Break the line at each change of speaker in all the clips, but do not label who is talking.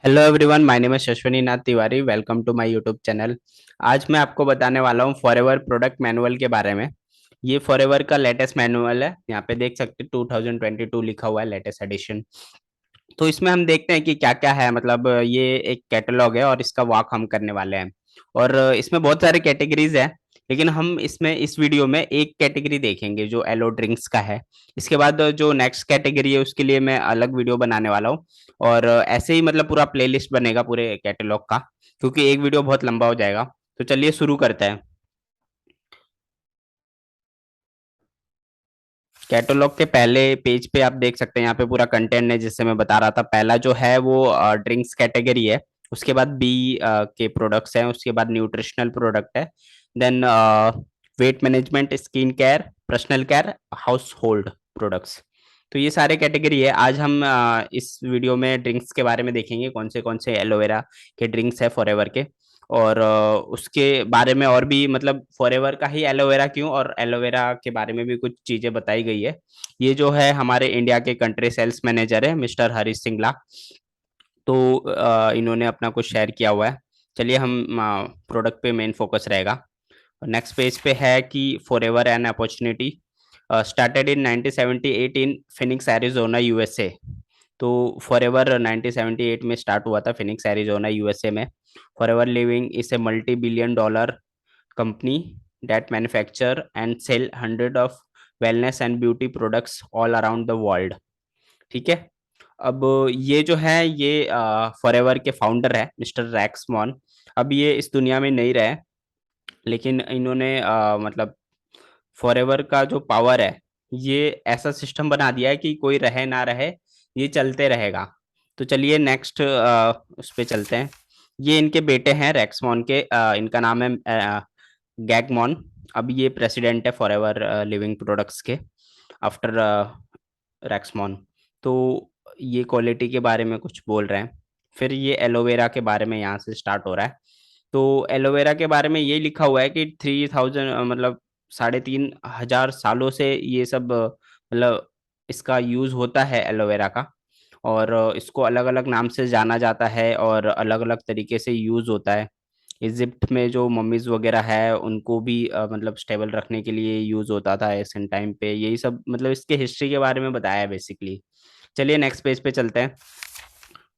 Hello everyone, my name है Shashwani Nath Tiwari. Welcome to my YouTube channel. आज मैं आपको बताने वाला हूँ फॉरएवर प्रोडक्ट मैनुअल के बारे में। ये फॉरएवर का लेटेस्ट मैनुअल है। यहाँ पे देख सकते हैं 2022 लिखा हुआ है, लेटेस्ट एडिशन। तो इसमें हम देखते हैं कि क्या क्या है। मतलब ये एक कैटलॉग है और इसका वॉक हम करने वाले हैं। और इसमें बहुत सारे कैटेगरीज है, लेकिन हम इसमें इस वीडियो में एक कैटेगरी देखेंगे जो एलो ड्रिंक्स का है। इसके बाद जो नेक्स्ट कैटेगरी है उसके लिए मैं अलग वीडियो बनाने वाला हूँ। और ऐसे ही मतलब पूरा प्लेलिस्ट बनेगा पूरे कैटलॉग का, क्योंकि एक वीडियो बहुत लंबा हो जाएगा। तो चलिए शुरू करते हैं। कैटलॉग के पहले पेज पे आप देख सकते हैं, यहाँ पे पूरा कंटेंट है। जिससे मैं बता रहा था, पहला जो है वो ड्रिंक्स कैटेगरी है। उसके बाद बी के प्रोडक्ट्स हैं। उसके बाद न्यूट्रिशनल प्रोडक्ट है। Then weight management, skin care, personal care, household products. तो ये सारे कैटेगरी है। आज हम इस वीडियो में ड्रिंक्स के बारे में देखेंगे, कौन से एलोवेरा के ड्रिंक्स है फॉरएवर के। और उसके बारे में और भी, मतलब फॉरएवर का ही एलोवेरा क्यों, और एलोवेरा के बारे में भी कुछ चीजें बताई गई है। ये जो है हमारे इंडिया के कंट्री सेल्स मैनेजर है, मिस्टर हरीश सिंगला। तो इन्होंने अपना कुछ शेयर किया हुआ है। चलिए हम प्रोडक्ट पे मेन फोकस रहेगा। नेक्स्ट पेज पे है कि forever an opportunity started in 1978 in Phoenix Arizona USA. तो फॉरएवर 1978 में स्टार्ट हुआ था फिनिक्स एरिजोना यूएसए में। Forever living is a multi billion dollar company that manufacture and sell hundred of wellness and beauty products all around the world। ठीक है। अब ये जो है ये फॉरएवर के फाउंडर है मिस्टर रैक्समॉन। अब ये इस दुनिया में नहीं रहे, लेकिन इन्होंने मतलब फॉरएवर का जो पावर है, ये ऐसा सिस्टम बना दिया है कि कोई रहे ना रहे, ये चलते रहेगा। तो चलिए नेक्स्ट उस पे चलते हैं। ये इनके बेटे हैं रैक्समॉन के। इनका नाम है गैगमॉन। अब ये प्रेसिडेंट है फॉरएवर लिविंग प्रोडक्ट्स के, आफ्टर रैक्समॉन। तो ये क्वालिटी के बारे में कुछ बोल रहे हैं। फिर ये एलोवेरा के बारे में यहाँ से स्टार्ट हो रहा है। तो एलोवेरा के बारे में ये लिखा हुआ है कि 3000 मतलब 3500 सालों से ये सब मतलब इसका यूज होता है एलोवेरा का। और इसको अलग अलग नाम से जाना जाता है और अलग अलग तरीके से यूज होता है। इजिप्ट में जो मम्मीज वगैरह है उनको भी मतलब स्टेबल रखने के लिए यूज होता था एंशिएंट टाइम पे। यही सब मतलब इसके हिस्ट्री के बारे में बताया है बेसिकली। चलिए नेक्स्ट पेज पे चलते हैं।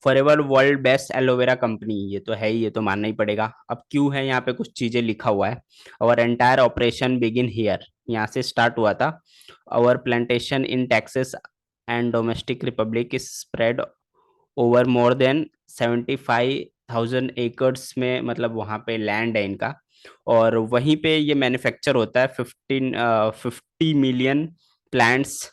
Forever world best aloe vera company, ये तो है ही, ये तो मानना ही पड़ेगा। अब क्यों है, यहाँ पे कुछ चीजें लिखा हुआ है। और एंटायर ऑपरेशन बिगिन हियर, यहाँ से स्टार्ट हुआ था। Our plantation in Texas and domestic republic is spread over more than 75,000 acres में, मतलब वहाँ पे लैंड है इनका। और वहीं पे ये मैन्युफैक्चर होता है। 50 मिलियन प्लांट्स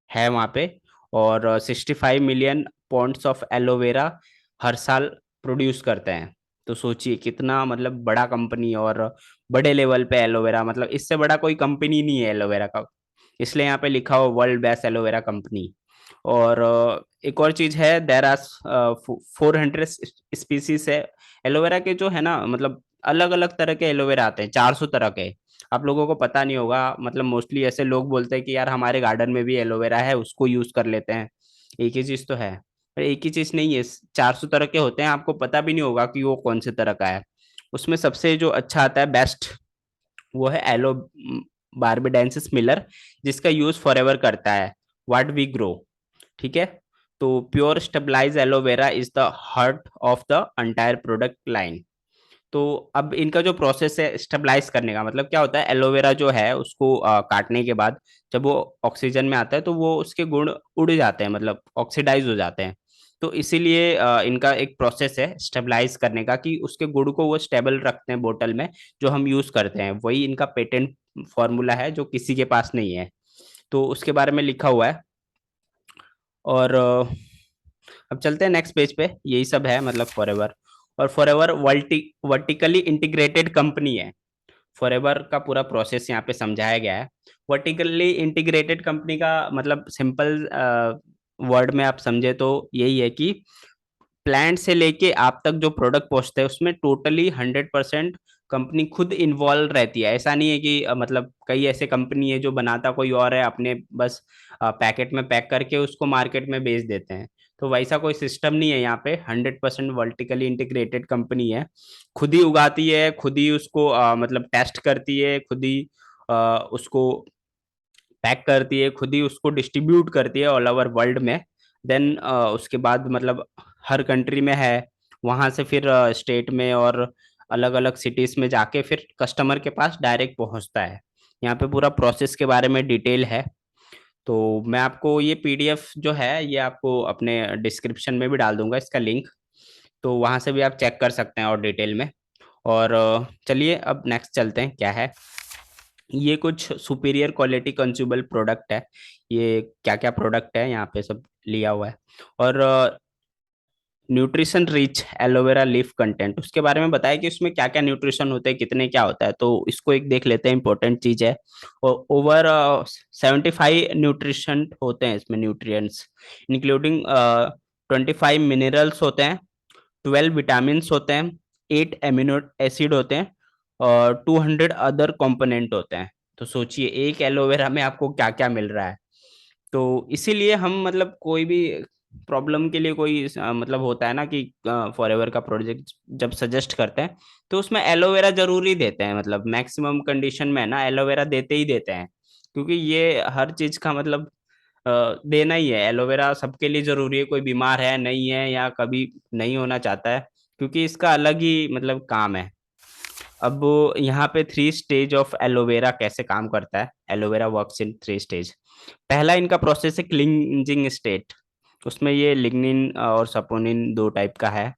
है वहाँ पे। और 65 मिलियन पॉन्ड्स ऑफ एलोवेरा हर साल प्रोड्यूस करते हैं। तो सोचिए कितना मतलब बड़ा कंपनी, और बड़े लेवल पे एलोवेरा, मतलब इससे बड़ा कोई कंपनी नहीं है एलोवेरा का। इसलिए यहाँ पे लिखा हो वर्ल्ड बेस्ट एलोवेरा कंपनी। और एक और चीज है, देर आर 400 स्पीसीज है एलोवेरा के, जो है ना, मतलब अलग अलग तरह के एलोवेरा आते हैं, 400 तरह के। आप लोगों को पता नहीं होगा, मतलब मोस्टली ऐसे लोग बोलते हैं कि यार हमारे गार्डन में भी एलोवेरा है, उसको यूज कर लेते हैं। एक ही चीज तो है, पर एक ही चीज नहीं है, 400 तरह के होते हैं। आपको पता भी नहीं होगा कि वो कौन से तरह का है। उसमें सबसे जो अच्छा आता है, बेस्ट, वो है एलो बार्बेडेंसिस मिलर, जिसका यूज फॉरएवर करता है। What we grow. ठीक है। तो pure stabilize aloe vera is the heart of the entire product line. तो अब इनका जो प्रोसेस है स्टेबलाइज करने का, मतलब क्या होता है, एलोवेरा जो है उसको काटने के बाद जब वो ऑक्सीजन में आता है तो वो उसके गुण उड़ जाते हैं, मतलब ऑक्सीडाइज हो जाते हैं। तो इसीलिए इनका एक प्रोसेस है स्टेबलाइज करने का, कि उसके गुण को वो स्टेबल रखते हैं बोतल में, जो हम यूज करते हैं। वही इनका पेटेंट फॉर्मूला है जो किसी के पास नहीं है। तो उसके बारे में लिखा हुआ है। और अब चलते हैं नेक्स्ट पेज पे। यही सब है मतलब फॉरएवर। और फॉरएवर वर्टिकली इंटीग्रेटेड कंपनी है। फॉरएवर का पूरा प्रोसेस यहाँ पे समझाया गया है। वर्टिकली इंटीग्रेटेड कंपनी का मतलब सिंपल वर्ड में आप समझे तो यही है कि प्लांट से लेके आप तक जो प्रोडक्ट पहुंचते हैं उसमें टोटली 100% कंपनी खुद इन्वॉल्व रहती है। ऐसा नहीं है कि मतलब कई ऐसे कंपनी है जो बनाता कोई और है, अपने बस पैकेट में पैक करके उसको मार्केट में बेच देते हैं। तो वैसा कोई सिस्टम नहीं है यहाँ पे। 100% वर्टिकली इंटीग्रेटेड कंपनी है, खुद ही उगाती है, खुद ही उसको मतलब टेस्ट करती है, खुद ही उसको पैक करती है, खुद ही उसको डिस्ट्रीब्यूट करती है ऑल ओवर वर्ल्ड में। देन उसके बाद मतलब हर कंट्री में है, वहां से फिर स्टेट में और अलग अलग सिटीज में जाके फिर कस्टमर के पास डायरेक्ट पहुंचता है। यहाँ पे पूरा प्रोसेस के बारे में डिटेल है। तो मैं आपको ये पीडीएफ जो है ये आपको अपने डिस्क्रिप्शन में भी डाल दूंगा इसका लिंक, तो वहां से भी आप चेक कर सकते हैं और डिटेल में। और चलिए अब नेक्स्ट चलते हैं क्या है। ये कुछ सुपीरियर क्वालिटी कंज्यूमेबल प्रोडक्ट है। ये क्या क्या प्रोडक्ट है यहाँ पे सब लिया हुआ है। और nutrition rich aloe vera leaf content उसके बारे में बताया कि उसमें क्या क्या न्यूट्रिशन होते हैं, कितने क्या होता है, तो इसको एक देख लेते हैं, इंपॉर्टेंट चीज है। और ओवर 75 न्यूट्रिशन होते हैं इसमें, न्यूट्रिएंट्स इंक्लूडिंग 25 मिनरल्स होते हैं, 12 विटामिन होते हैं, 8 एमिनो एसिड होते हैं, और 200 अदर कंपोनेंट होते हैं। तो सोचिए एक एलोवेरा में आपको क्या क्या मिल रहा है। तो इसीलिए हम मतलब कोई भी प्रॉब्लम के लिए कोई मतलब होता है ना कि फॉरएवर का प्रोजेक्ट जब सजेस्ट करते हैं तो उसमें एलोवेरा जरूरी देते हैं, मतलब मैक्सिमम कंडीशन में ना एलोवेरा देते ही देते हैं। क्योंकि ये हर चीज का मतलब देना ही है। एलोवेरा सबके लिए जरूरी है, कोई बीमार है नहीं है या कभी नहीं होना चाहता है, क्योंकि इसका अलग ही मतलब काम है। अब यहाँ पे 3 स्टेज ऑफ एलोवेरा कैसे काम करता है। Aloe vera works in 3 stage. पहला इनका प्रोसेस है क्लींजिंग स्टेट। उसमें ये लिग्निन और सपोनिन दो टाइप का है।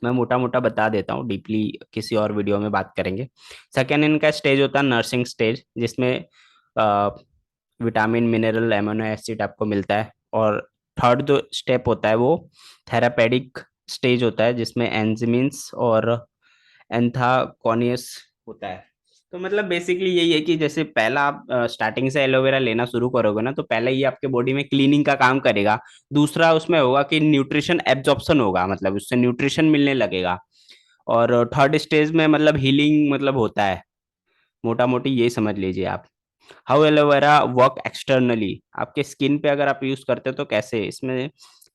मैं मोटा मोटा बता देता हूँ, डीपली किसी और वीडियो में बात करेंगे। सेकेंड इनका स्टेज होता है नर्सिंग स्टेज, जिसमें विटामिन मिनरल एमिनो एसिड आपको मिलता है। और थर्ड जो स्टेप होता है वो थेरापेटिक स्टेज होता है, जिसमें एंजाइम्स और एंथाकोनियस होता है। तो मतलब बेसिकली यही है कि जैसे पहला आप स्टार्टिंग से एलोवेरा लेना शुरू करोगे ना, तो पहले ये आपके बॉडी में क्लीनिंग का काम करेगा। दूसरा उसमें होगा कि न्यूट्रिशन एब्जॉर्प्शन होगा, मतलब उससे न्यूट्रिशन मिलने लगेगा। और थर्ड स्टेज में मतलब हीलिंग मतलब होता है। मोटा मोटी ये समझ लीजिए आप। हाउ एलोवेरा वर्क एक्सटर्नली, आपके स्किन पे अगर आप यूज करते हो तो कैसे। इसमें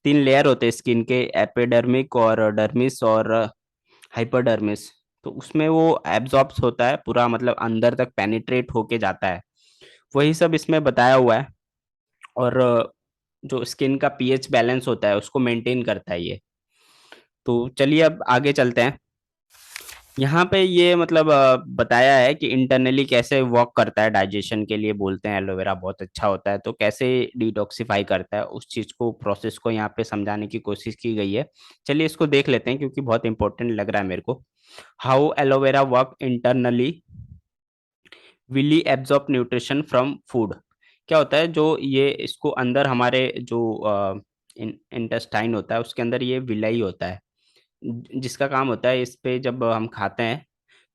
3 लेयर होते हैं स्किन के, एपिडर्मिक और डर्मिस और हाइपरडर्मिस। तो उसमें वो एब्जॉर्ब्स होता है पूरा, मतलब अंदर तक पेनिट्रेट होके जाता है। वही सब इसमें बताया हुआ है। और जो स्किन का पीएच बैलेंस होता है उसको मेंटेन करता है ये। तो चलिए अब आगे चलते हैं। यहाँ पे ये मतलब बताया है कि इंटरनली कैसे वर्क करता है, डाइजेशन के लिए बोलते हैं एलोवेरा बहुत अच्छा होता है, तो कैसे डिटॉक्सिफाई करता है उस चीज को, प्रोसेस को यहाँ पे समझाने की कोशिश की गई है। चलिए इसको देख लेते हैं क्योंकि बहुत इंपॉर्टेंट लग रहा है मेरे को। How aloe vera work internally, villi absorb nutrition from food. क्या होता है, जो ये इसको अंदर हमारे जो इंटेस्टाइन होता है उसके अंदर ये विलाई होता है, जिसका काम होता है इस पे जब हम खाते हैं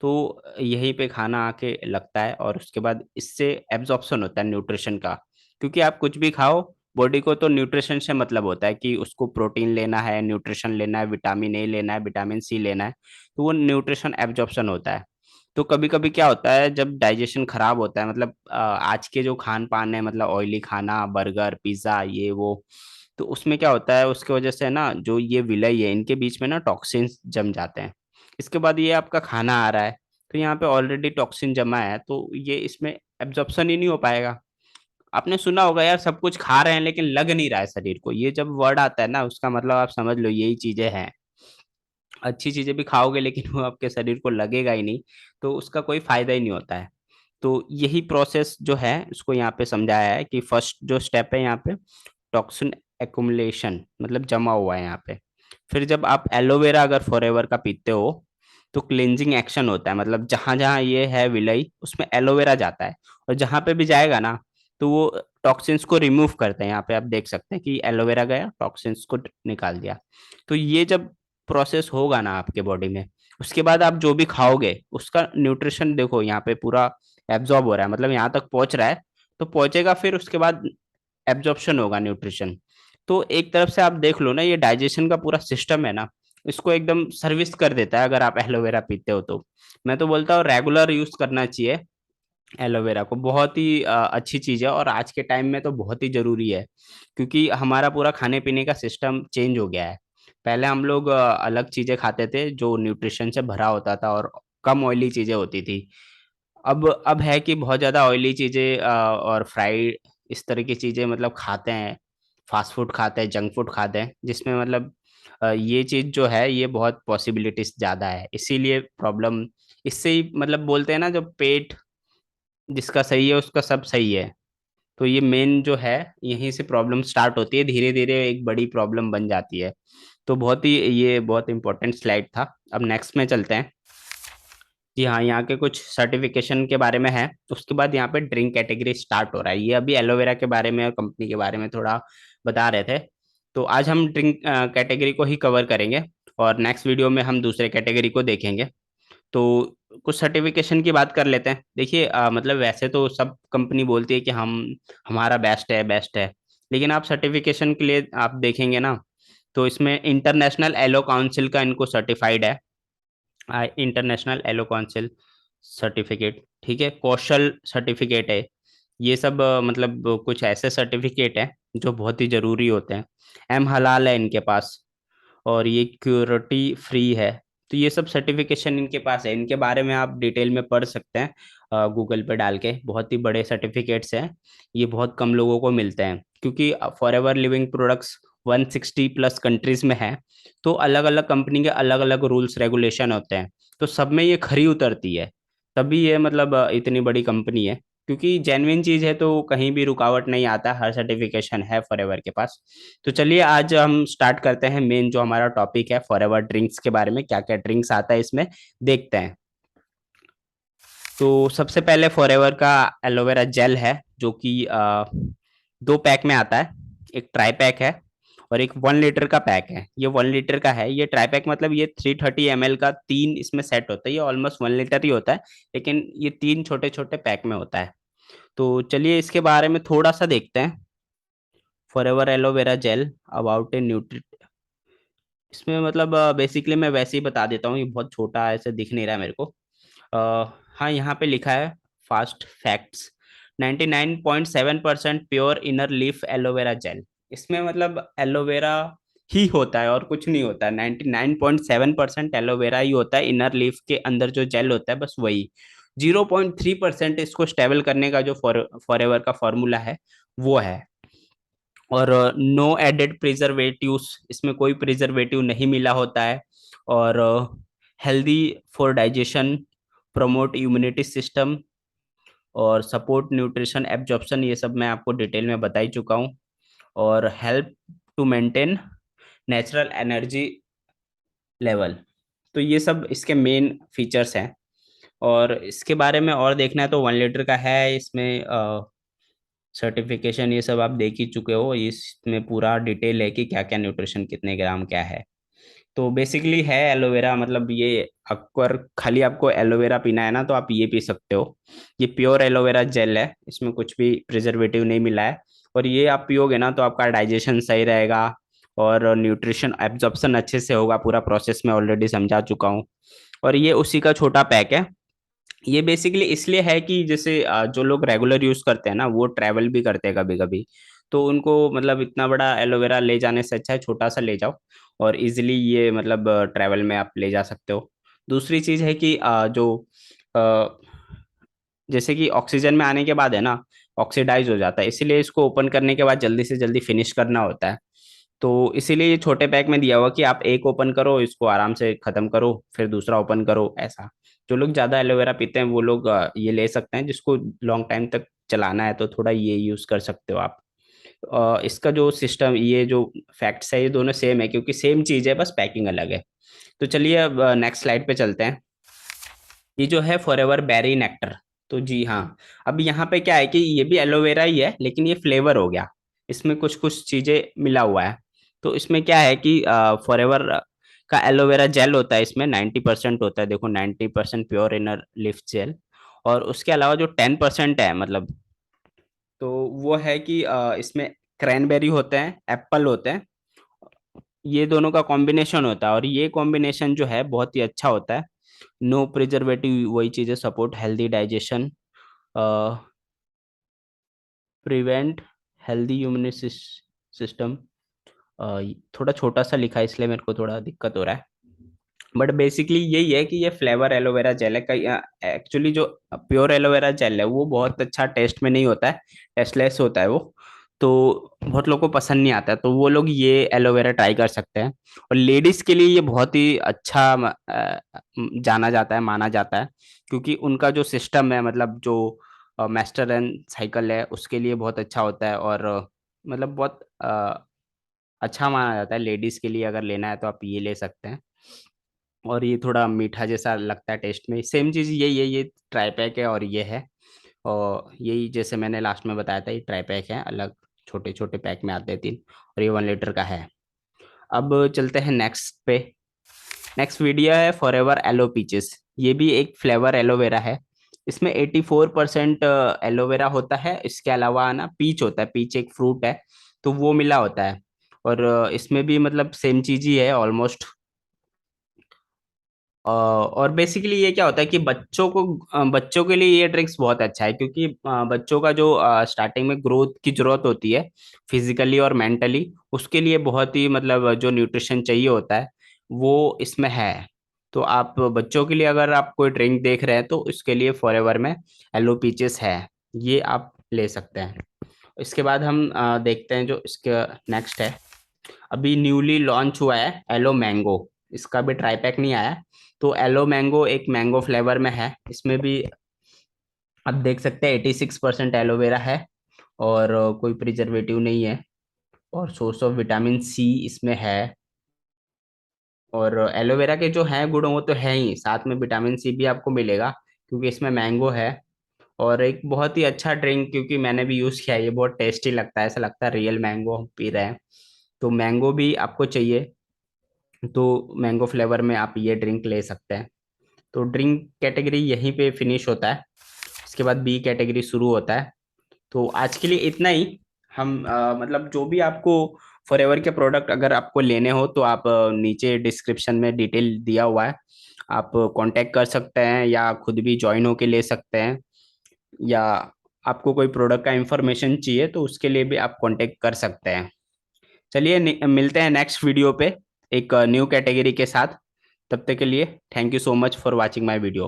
तो यहीं पे खाना आके लगता है, और उसके बाद इससे एब्जॉर्प्शन होता है न्यूट्रिशन का। क्योंकि आप कुछ भी खाओ, बॉडी को तो न्यूट्रिशन से मतलब होता है कि उसको प्रोटीन लेना है, न्यूट्रिशन लेना है, विटामिन ए लेना है, विटामिन सी लेना है, तो वो न्यूट्रिशन एब्जॉर्प्शन होता है। तो कभी कभी क्या होता है जब डाइजेशन खराब होता है, मतलब आज के जो खान पान है, मतलब ऑयली खाना, बर्गर पिज्जा ये वो, तो उसमें क्या होता है उसके वजह से ना जो ये विलय है इनके बीच में ना टॉक्सिन्स जम जाते हैं। इसके बाद ये आपका खाना आ रहा है, तो यहाँ पे ऑलरेडी टॉक्सिन जमा है, तो ये इसमें एब्जॉर्प्शन ही नहीं हो पाएगा। आपने सुना होगा यार, सब कुछ खा रहे हैं लेकिन लग नहीं रहा है शरीर को, ये जब वर्ड आता है ना उसका मतलब आप समझ लो यही चीजें हैं। अच्छी चीजें भी खाओगे लेकिन वो आपके शरीर को लगेगा ही नहीं, तो उसका कोई फायदा ही नहीं होता है। तो यही प्रोसेस जो है उसको यहाँ पे समझाया है कि फर्स्ट जो स्टेप है यहाँ पे टॉक्सिन एक्युमुलेशन, मतलब जमा हुआ है यहाँ पे। फिर जब आप एलोवेरा अगर फॉरएवर का पीते हो तो क्लेंजिंग एक्शन होता है, मतलब जहां जहां ये है विलई उसमें एलोवेरा जाता है, और जहां पे भी जाएगा ना तो वो टॉक्सिन्स को रिमूव करते हैं। यहाँ पे आप देख सकते हैं कि एलोवेरा गया टॉक्सिन्स को निकाल दिया। तो ये जब प्रोसेस होगा ना आपके बॉडी में, उसके बाद आप जो भी खाओगे उसका न्यूट्रिशन देखो यहाँ पे पूरा एब्जॉर्ब हो रहा है, मतलब यहाँ तक पहुंच रहा है। तो पहुंचेगा, फिर उसके बाद एब्जॉर्प्शन होगा न्यूट्रिशन। तो एक तरफ से आप देख लो ना, ये डाइजेशन का पूरा सिस्टम है ना, इसको एकदम सर्विस कर देता है अगर आप एलोवेरा पीते हो तो। मैं तो बोलता हूँ रेगुलर यूज करना चाहिए एलोवेरा को, बहुत ही अच्छी चीज है और आज के टाइम में तो बहुत ही जरूरी है, क्योंकि हमारा पूरा खाने पीने का सिस्टम चेंज हो गया है। पहले हम लोग अलग चीजें खाते थे जो न्यूट्रिशन से भरा होता था और कम ऑयली चीजें होती थी। अब है कि बहुत ज्यादा ऑयली चीजें और फ्राइड इस तरह की चीजें मतलब खाते हैं, फास्ट फूड खाते हैं, जंक फूड खाते हैं, जिसमें मतलब ये चीज जो है ये बहुत पॉसिबिलिटीज ज्यादा है, इसीलिए प्रॉब्लम इससे ही मतलब बोलते हैं ना, जो पेट जिसका सही है उसका सब सही है। तो ये मेन जो है यहीं से प्रॉब्लम स्टार्ट होती है, धीरे धीरे एक बड़ी प्रॉब्लम बन जाती है। तो बहुत ही ये बहुत इंपॉर्टेंट स्लाइड था। अब नेक्स्ट में चलते हैं। जी हाँ, यहाँ के कुछ सर्टिफिकेशन के बारे में है, उसके बाद यहाँ पे ड्रिंक कैटेगरी स्टार्ट हो रहा है। ये अभी एलोवेरा के बारे में और कंपनी के बारे में थोड़ा बता रहे थे। तो आज हम ड्रिंक कैटेगरी को ही कवर करेंगे और नेक्स्ट वीडियो में हम दूसरे कैटेगरी को देखेंगे। तो कुछ सर्टिफिकेशन की बात कर लेते हैं। देखिए मतलब वैसे तो सब कंपनी बोलती है कि हम हमारा बेस्ट है, लेकिन आप सर्टिफिकेशन के लिए आप देखेंगे ना, तो इसमें इंटरनेशनल एलो काउंसिल का इनको सर्टिफाइड है, इंटरनेशनल एलो काउंसिल सर्टिफिकेट, ठीक है, कौशल सर्टिफिकेट है। ये सब मतलब कुछ ऐसे सर्टिफिकेट हैं जो बहुत ही जरूरी होते हैं। एम हलाल है इनके पास, और ये क्यूरिटी फ्री है। तो ये सब सर्टिफिकेशन इनके पास है, इनके बारे में आप डिटेल में पढ़ सकते हैं गूगल पे डाल के। बहुत ही बड़े सर्टिफिकेट्स हैं, ये बहुत कम लोगों को मिलते हैं, क्योंकि forever living products 160 plus countries में है। तो अलग अलग कंपनी के अलग अलग रूल्स रेगुलेशन होते हैं, तो सब में ये खरी उतरती है, तभी ये मतलब इतनी बड़ी कंपनी है। क्योंकि जेन्युइन चीज है तो कहीं भी रुकावट नहीं आता, हर सर्टिफिकेशन है फॉरएवर के पास। तो चलिए आज हम स्टार्ट करते हैं मेन जो हमारा टॉपिक है फॉरएवर ड्रिंक्स के बारे में, क्या क्या ड्रिंक्स आता है इसमें देखते हैं। तो सबसे पहले फॉरएवर का एलोवेरा जेल है, जो कि 2 पैक में आता है। एक ट्राई पैक है और एक 1 लीटर का पैक है। ये 1 लीटर का है, ये ट्राई पैक मतलब ये 330 ml का तीन इसमें सेट होता है, ये ऑलमोस्ट 1 लीटर ही होता है, लेकिन ये तीन छोटे छोटे पैक में होता है। तो चलिए इसके बारे में थोड़ा सा देखते हैं। Forever aloe vera gel about A nutri, इसमें मतलब बेसिकली मैं वैसे ही बता देता हूँ, ये बहुत छोटा ऐसे दिख नहीं रहा है मेरे को। हाँ, यहाँ पे लिखा है fast facts, 99.7% pure inner leaf aloe vera gel. इसमें मतलब एलोवेरा ही होता है और कुछ नहीं होता है, 99.7% एलोवेरा ही होता है, इनर लीफ के अंदर जो जेल होता है बस वही। 0.3% इसको स्टेबल करने का जो फॉरएवर का फॉर्मूला है वो है। और नो एडेड प्रिजर्वेटिव्स, इसमें कोई प्रिजर्वेटिव नहीं मिला होता है। और healthy for digestion, promote immunity system और सपोर्ट न्यूट्रिशन एब्जॉर्प्शन, ये सब मैं आपको डिटेल में बता ही चुका हूँ। और help to maintain natural energy level. तो ये सब इसके मेन फीचर्स हैं। और इसके बारे में और देखना है तो 1 लीटर का है, इसमें सर्टिफिकेशन ये सब आप देख ही चुके हो, इसमें पूरा डिटेल है कि क्या क्या न्यूट्रिशन कितने ग्राम क्या है। तो बेसिकली है एलोवेरा, मतलब ये अगर खाली आपको एलोवेरा पीना है ना तो आप ये पी सकते हो। ये प्योर एलोवेरा जेल है, इसमें कुछ भी प्रिजर्वेटिव नहीं मिला है। और ये आप पियोगे ना तो आपका डाइजेशन सही रहेगा और न्यूट्रिशन एब्जॉर्प्शन अच्छे से होगा, पूरा प्रोसेस में ऑलरेडी समझा चुका हूँ। और ये उसी का छोटा पैक है। ये बेसिकली इसलिए है कि जैसे जो लोग रेगुलर यूज करते हैं ना वो ट्रैवल भी करते हैं कभी कभी, तो उनको मतलब इतना बड़ा एलोवेरा ले जाने से अच्छा है छोटा सा ले जाओ, और इजिली ये मतलब ट्रैवल में आप ले जा सकते हो। दूसरी चीज है कि जो अ, जैसे कि ऑक्सीजन में आने के बाद है ना, ऑक्सीडाइज हो जाता है, इसीलिए इसको ओपन करने के बाद जल्दी से जल्दी फिनिश करना होता है। तो इसीलिए ये छोटे पैक में दिया हुआ कि आप एक ओपन करो, इसको आराम से खत्म करो, फिर दूसरा ओपन करो, ऐसा। जो लोग ज्यादा एलोवेरा पीते हैं वो लोग ये ले सकते हैं, जिसको लॉन्ग टाइम तक चलाना है तो थोड़ा ये यूज कर सकते हो आप। इसका जो सिस्टम, ये जो फैक्ट्स है ये दोनों सेम है, क्योंकि सेम चीज है, बस पैकिंग अलग है। तो चलिए अब नेक्स्ट स्लाइड पे चलते हैं। ये जो है फॉरएवर बेरी नेक्टर। तो जी हाँ, अब यहाँ पे क्या है कि ये भी एलोवेरा ही है, लेकिन ये फ्लेवर हो गया, इसमें कुछ कुछ चीजें मिला हुआ है। तो इसमें क्या है कि फॉरएवर का एलोवेरा जेल होता है, इसमें 90% होता है, देखो 90% प्योर इनर लिफ जेल। और उसके अलावा जो 10% है मतलब, तो वो है कि इसमें क्रैनबेरी होते हैं, एप्पल होते हैं, ये दोनों का कॉम्बिनेशन होता है, और ये कॉम्बिनेशन जो है बहुत ही अच्छा होता है। नो प्रिजर्वेटिव, वही चीजें, support healthy digestion, prevent healthy immunity system. थोड़ा छोटा सा लिखा है इसलिए मेरे को थोड़ा दिक्कत हो रहा है, बट बेसिकली यही है कि ये फ्लेवर एलोवेरा जेल है। कई एक्चुअली जो प्योर एलोवेरा जेल है वो बहुत अच्छा टेस्ट में नहीं होता है, टेस्टलेस होता है वो, तो बहुत लोगों को पसंद नहीं आता है, तो वो लोग ये एलोवेरा ट्राई कर सकते हैं। और लेडीज के लिए ये बहुत ही अच्छा जाना जाता है, माना जाता है, क्योंकि उनका जो सिस्टम है, मतलब जो मैस्टर एंड साइकिल है, उसके लिए बहुत अच्छा होता है। और मतलब बहुत अच्छा माना जाता है। लेडीज के लिए अगर लेना है तो आप ये ले सकते हैं। और ये थोड़ा मीठा जैसा लगता है टेस्ट में, सेम चीज़ यही है, ये ट्राई पैक है और ये है। और यही जैसे मैंने लास्ट में बताया था, ये ट्राई पैक है, अलग छोटे छोटे पैक में आते हैं 3, और ये 1 लीटर का है। अब चलते हैं नेक्स्ट पे। नेक्स्ट वीडियो है फॉरएवर एलो पीचेस। ये भी एक फ्लेवर एलोवेरा है। इसमें 84% एलोवेरा होता है, इसके अलावा ना पीच होता है, पीच एक फ्रूट है, तो वो मिला होता है। और इसमें भी मतलब सेम चीज ही है ऑलमोस्ट। और बेसिकली ये क्या होता है कि बच्चों को, बच्चों के लिए ये ड्रिंक्स बहुत अच्छा है, क्योंकि बच्चों का जो स्टार्टिंग में ग्रोथ की जरूरत होती है, फिजिकली और मेंटली, उसके लिए बहुत ही मतलब जो न्यूट्रिशन चाहिए होता है वो इसमें है। तो आप बच्चों के लिए अगर आप कोई ड्रिंक देख रहे हैं तो इसके लिए फॉरएवर में एलो पीचेस है, ये आप ले सकते हैं। इसके बाद हम देखते हैं जो इसके नेक्स्ट है। अभी न्यूली लॉन्च हुआ है एलो मैंगो। इसका भी ट्राई पैक नहीं आया। तो एलो मैंगो एक मैंगो फ्लेवर में है, इसमें भी आप देख सकते हैं 86% एलोवेरा है, और कोई प्रिजर्वेटिव नहीं है, और सोर्स ऑफ विटामिन सी इसमें है। और एलोवेरा के जो हैं गुण वो तो है ही, साथ में विटामिन सी भी आपको मिलेगा, क्योंकि इसमें मैंगो है। और एक बहुत ही अच्छा ड्रिंक, क्योंकि मैंने भी यूज़ किया है, ये बहुत टेस्टी लगता है, ऐसा लगता है रियल मैंगो हम पी रहे हैं। तो मैंगो भी आपको चाहिए तो मैंगो फ्लेवर में आप ये ड्रिंक ले सकते हैं। तो ड्रिंक कैटेगरी यहीं पे फिनिश होता है, इसके बाद बी कैटेगरी शुरू होता है। तो आज के लिए इतना ही। हम मतलब जो भी आपको फॉरएवर के प्रोडक्ट अगर आपको लेने हो तो आप नीचे डिस्क्रिप्शन में डिटेल दिया हुआ है, आप कांटेक्ट कर सकते हैं, या खुद भी ज्वाइन होके ले सकते हैं, या आपको कोई प्रोडक्ट का इंफॉर्मेशन चाहिए तो उसके लिए भी आप कांटेक्ट कर सकते हैं। चलिए मिलते हैं नेक्स्ट वीडियो पे एक न्यू कैटेगरी के साथ। तब तक के लिए thank you so much for watching my video.